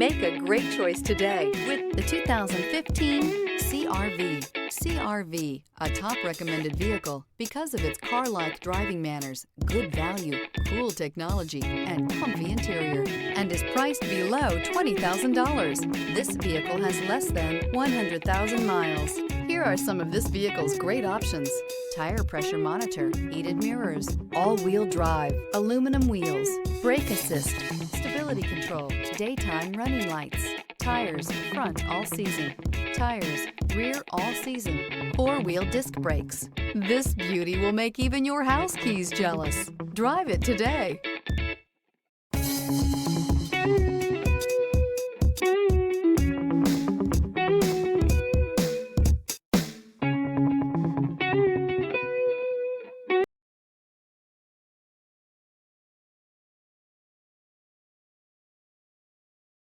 Make a great choice today with the 2015 CR-V. CR-V, a top recommended vehicle because of its car-like driving manners, good value, cool technology, and comfy interior, and is priced below $20,000. This vehicle has less than 100,000 miles. Here are some of this vehicle's great options: tire pressure monitor, heated mirrors, all-wheel drive, aluminum wheels, brake assist, stability control, daytime running lights, tires front all season, tires rear all season, four-wheel disc brakes. This beauty will make even your house keys jealous. Drive it today.